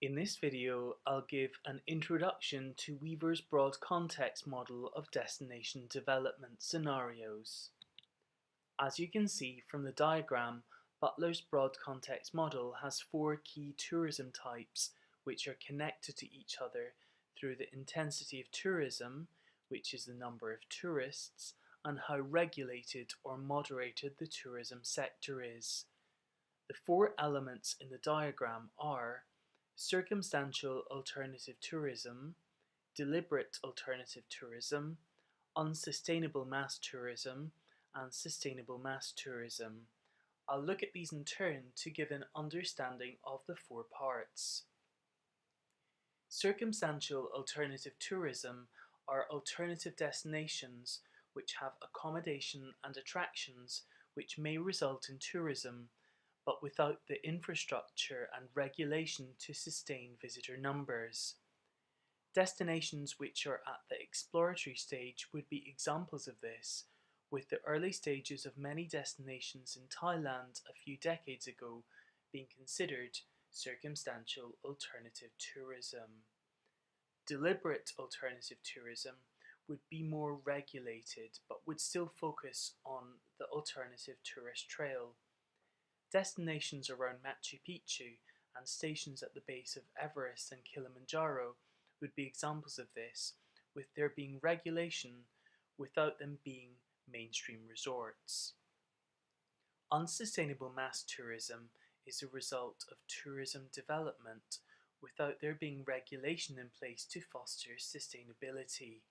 In this video, I'll give an introduction to Weaver's broad context model of destination development scenarios. As you can see from the diagram, Butler's broad context model has four key tourism types which are connected to each other through the intensity of tourism, which is the number of tourists, and how regulated or moderated the tourism sector is. The four elements in the diagram are circumstantial alternative tourism, deliberate alternative tourism, unsustainable mass tourism, and sustainable mass tourism. I'll look at these in turn to give an understanding of the four parts. Circumstantial alternative tourism are alternative destinations which have accommodation and attractions which may result in tourism, but without the infrastructure and regulation to sustain visitor numbers. Destinations which are at the exploratory stage would be examples of this, with the early stages of many destinations in Thailand a few decades ago being considered circumstantial alternative tourism. Deliberate alternative tourism would be more regulated but would still focus on the alternative tourist trail. Destinations around Machu Picchu and stations at the base of Everest and Kilimanjaro would be examples of this, with there being regulation without them being mainstream resorts. Unsustainable mass tourism is a result of tourism development without there being regulation in place to foster sustainability.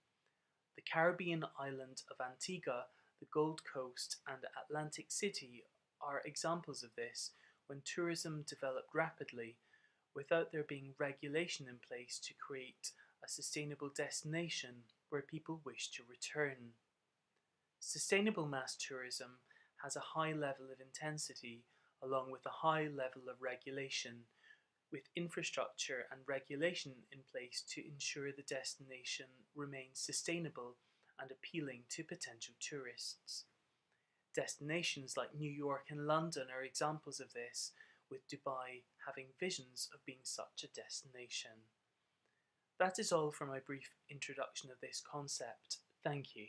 The Caribbean island of Antigua, the Gold Coast, and Atlantic City are examples of this when tourism developed rapidly without there being regulation in place to create a sustainable destination where people wish to return. Sustainable mass tourism has a high level of intensity along with a high level of regulation, with infrastructure and regulation in place to ensure the destination remains sustainable and appealing to potential tourists. Destinations like New York and London are examples of this, with Dubai having visions of being such a destination. That is all for my brief introduction of this concept. Thank you.